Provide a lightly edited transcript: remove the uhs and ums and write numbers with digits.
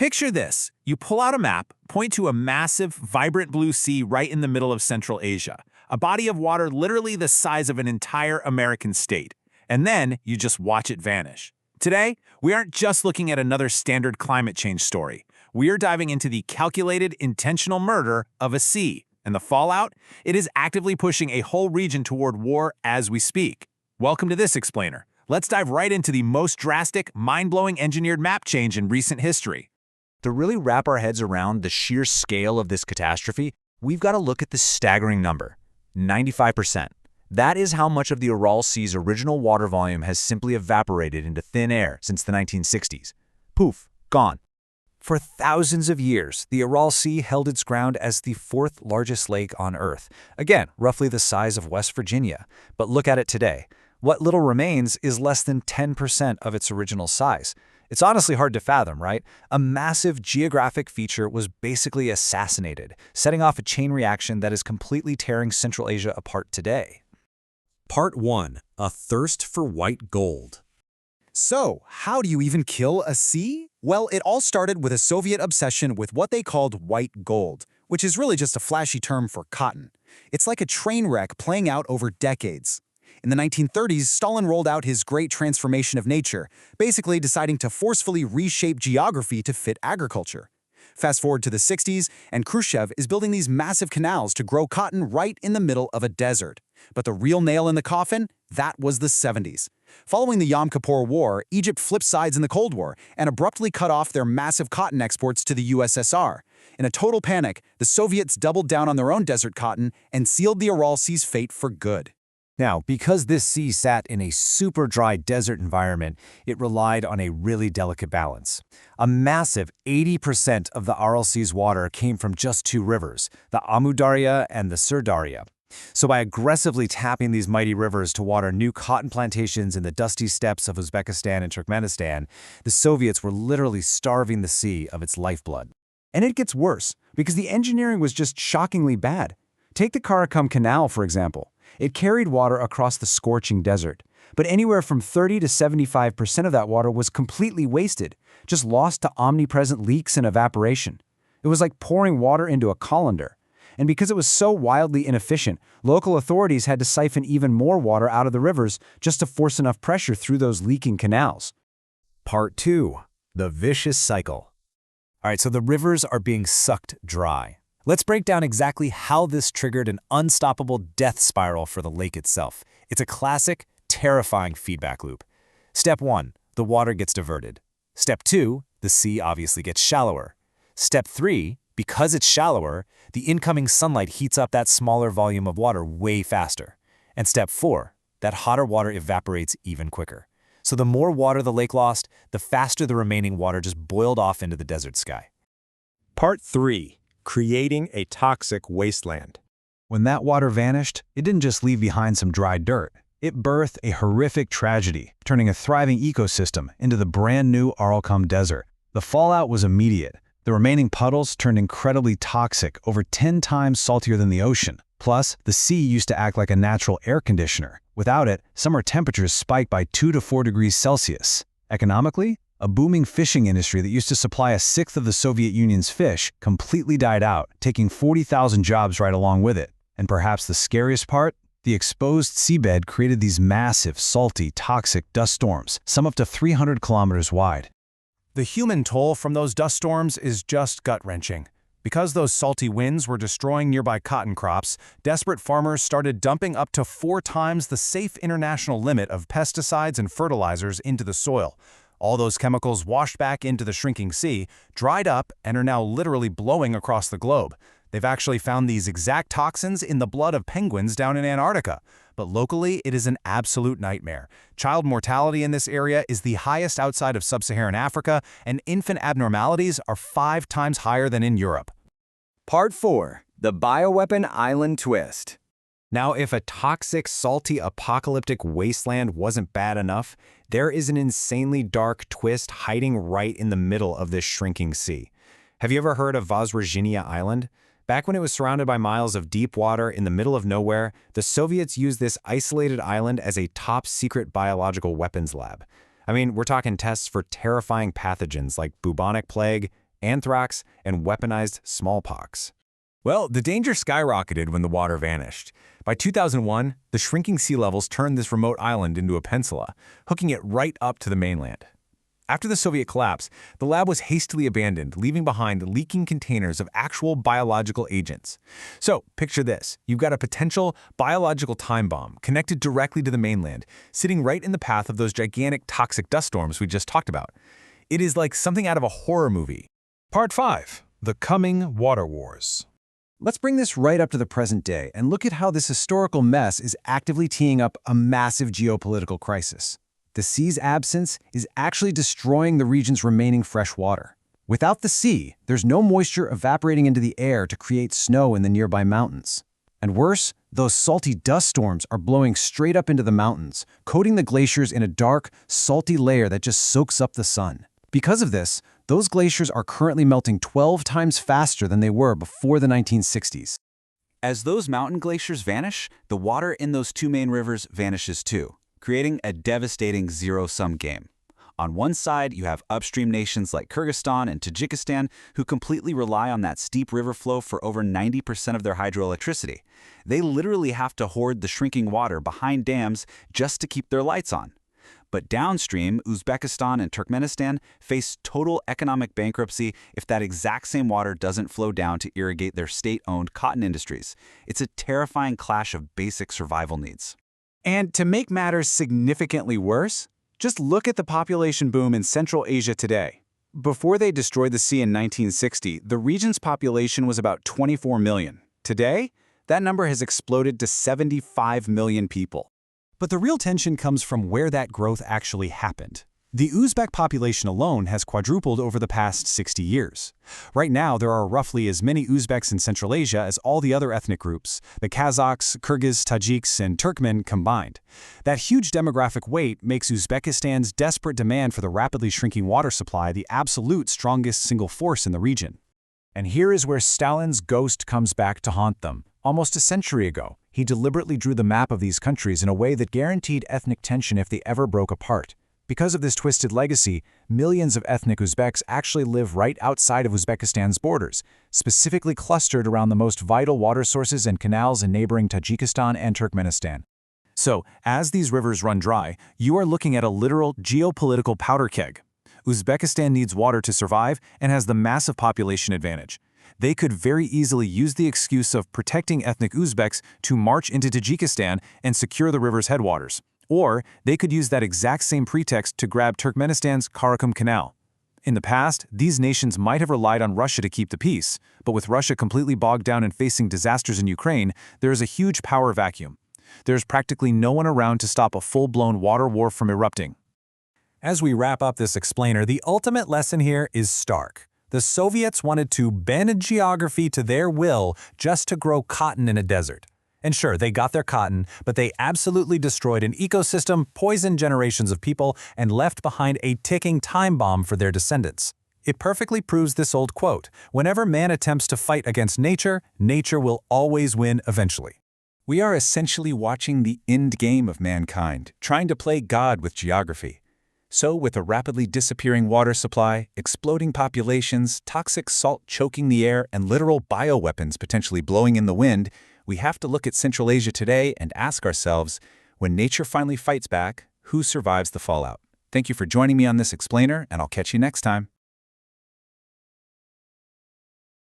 Picture this. You pull out a map, point to a massive, vibrant blue sea right in the middle of Central Asia, a body of water literally the size of an entire American state. And then you just watch it vanish. Today, we aren't just looking at another standard climate change story. We are diving into the calculated, intentional murder of a sea. And the fallout? It is actively pushing a whole region toward war as we speak. Welcome to This Explainer. Let's dive right into the most drastic, mind-blowing engineered map change in recent history. To really wrap our heads around the sheer scale of this catastrophe, we've got to look at the staggering number, 95%. That is how much of the Aral Sea's original water volume has simply evaporated into thin air since the 1960s. Poof, gone. For thousands of years, the Aral Sea held its ground as the fourth largest lake on Earth. Again, roughly the size of West Virginia. But look at it today. What little remains is less than 10% of its original size. It's honestly hard to fathom, right? A massive geographic feature was basically assassinated, setting off a chain reaction that is completely tearing Central Asia apart today. Part 1. A Thirst for White Gold. So, how do you even kill a sea? Well, it all started with a Soviet obsession with what they called white gold, which is really just a flashy term for cotton. It's like a train wreck playing out over decades. In the 1930s, Stalin rolled out his great transformation of nature, basically deciding to forcefully reshape geography to fit agriculture. Fast forward to the 60s, and Khrushchev is building these massive canals to grow cotton right in the middle of a desert. But the real nail in the coffin? That was the 70s. Following the Yom Kippur War, Egypt flipped sides in the Cold War and abruptly cut off their massive cotton exports to the USSR. In a total panic, the Soviets doubled down on their own desert cotton and sealed the Aral Sea's fate for good. Now, because this sea sat in a super dry desert environment, it relied on a really delicate balance. A massive 80% of the Aral Sea's water came from just two rivers, the Amu Darya and the Sur Darya. So by aggressively tapping these mighty rivers to water new cotton plantations in the dusty steppes of Uzbekistan and Turkmenistan, the Soviets were literally starving the sea of its lifeblood. And it gets worse, because the engineering was just shockingly bad. Take the Karakum Canal, for example. It carried water across the scorching desert, but anywhere from 30 to 75% of that water was completely wasted, just lost to omnipresent leaks and evaporation. It was like pouring water into a colander. And because it was so wildly inefficient, local authorities had to siphon even more water out of the rivers just to force enough pressure through those leaking canals. Part 2. The Vicious Cycle. All right, so the rivers are being sucked dry. Let's break down exactly how this triggered an unstoppable death spiral for the lake itself. It's a classic, terrifying feedback loop. Step 1, the water gets diverted. Step 2, the sea obviously gets shallower. Step 3, because it's shallower, the incoming sunlight heats up that smaller volume of water way faster. And step 4, that hotter water evaporates even quicker. So the more water the lake lost, the faster the remaining water just boiled off into the desert sky. Part 3. Creating a Toxic Wasteland. When that water vanished, it didn't just leave behind some dry dirt. It birthed a horrific tragedy, turning a thriving ecosystem into the brand new Aralkum Desert. The fallout was immediate. The remaining puddles turned incredibly toxic, over 10 times saltier than the ocean. Plus, the sea used to act like a natural air conditioner. Without it, summer temperatures spiked by 2 to 4 degrees Celsius. Economically, a booming fishing industry that used to supply a sixth of the Soviet Union's fish completely died out, taking 40,000 jobs right along with it. And perhaps the scariest part? The exposed seabed created these massive, salty, toxic dust storms, some up to 300 kilometers wide. The human toll from those dust storms is just gut-wrenching. Because those salty winds were destroying nearby cotton crops, desperate farmers started dumping up to 4 times the safe international limit of pesticides and fertilizers into the soil. All those chemicals washed back into the shrinking sea, dried up, and are now literally blowing across the globe. They've actually found these exact toxins in the blood of penguins down in Antarctica. But locally, it is an absolute nightmare. Child mortality in this area is the highest outside of sub-Saharan Africa, and infant abnormalities are 5 times higher than in Europe. Part 4. The Bioweapon Island Twist. Now, if a toxic, salty, apocalyptic wasteland wasn't bad enough, there is an insanely dark twist hiding right in the middle of this shrinking sea. Have you ever heard of Vozrozhenia Island? Back when it was surrounded by miles of deep water in the middle of nowhere, the Soviets used this isolated island as a top-secret biological weapons lab. I mean, we're talking tests for terrifying pathogens like bubonic plague, anthrax, and weaponized smallpox. Well, the danger skyrocketed when the water vanished. By 2001, the shrinking sea levels turned this remote island into a peninsula, hooking it right up to the mainland. After the Soviet collapse, the lab was hastily abandoned, leaving behind leaking containers of actual biological agents. So, picture this. You've got a potential biological time bomb connected directly to the mainland, sitting right in the path of those gigantic toxic dust storms we just talked about. It is like something out of a horror movie. Part 5. The Coming Water Wars. Let's bring this right up to the present day and look at how this historical mess is actively teeing up a massive geopolitical crisis. The sea's absence is actually destroying the region's remaining fresh water. Without the sea, there's no moisture evaporating into the air to create snow in the nearby mountains. And worse, those salty dust storms are blowing straight up into the mountains, coating the glaciers in a dark, salty layer that just soaks up the sun. Because of this, those glaciers are currently melting 12 times faster than they were before the 1960s. As those mountain glaciers vanish, the water in those two main rivers vanishes too, creating a devastating zero-sum game. On one side, you have upstream nations like Kyrgyzstan and Tajikistan who completely rely on that steep river flow for over 90% of their hydroelectricity. They literally have to hoard the shrinking water behind dams just to keep their lights on. But downstream, Uzbekistan and Turkmenistan face total economic bankruptcy if that exact same water doesn't flow down to irrigate their state-owned cotton industries. It's a terrifying clash of basic survival needs. And to make matters significantly worse, just look at the population boom in Central Asia today. Before they destroyed the sea in 1960, the region's population was about 24 million. Today, that number has exploded to 75 million people. But the real tension comes from where that growth actually happened. The Uzbek population alone has quadrupled over the past 60 years. Right now, there are roughly as many Uzbeks in Central Asia as all the other ethnic groups, the Kazakhs, Kyrgyz, Tajiks, and Turkmen combined. That huge demographic weight makes Uzbekistan's desperate demand for the rapidly shrinking water supply the absolute strongest single force in the region. And here is where Stalin's ghost comes back to haunt them. Almost a century ago, he deliberately drew the map of these countries in a way that guaranteed ethnic tension if they ever broke apart. Because of this twisted legacy, millions of ethnic Uzbeks actually live right outside of Uzbekistan's borders, specifically clustered around the most vital water sources and canals in neighboring Tajikistan and Turkmenistan. So, as these rivers run dry, you are looking at a literal geopolitical powder keg. Uzbekistan needs water to survive and has the massive population advantage. They could very easily use the excuse of protecting ethnic Uzbeks to march into Tajikistan and secure the river's headwaters. Or they could use that exact same pretext to grab Turkmenistan's Karakum Canal. In the past, these nations might have relied on Russia to keep the peace, but with Russia completely bogged down and facing disasters in Ukraine, there is a huge power vacuum. There's practically no one around to stop a full-blown water war from erupting. As we wrap up this explainer, the ultimate lesson here is stark. The Soviets wanted to bend geography to their will just to grow cotton in a desert. And sure, they got their cotton, but they absolutely destroyed an ecosystem, poisoned generations of people, and left behind a ticking time bomb for their descendants. It perfectly proves this old quote, whenever man attempts to fight against nature, nature will always win eventually. We are essentially watching the end game of mankind, trying to play God with geography. So, with a rapidly disappearing water supply, exploding populations, toxic salt choking the air, and literal bioweapons potentially blowing in the wind, we have to look at Central Asia today and ask ourselves, when nature finally fights back, who survives the fallout? Thank you for joining me on this explainer, and I'll catch you next time.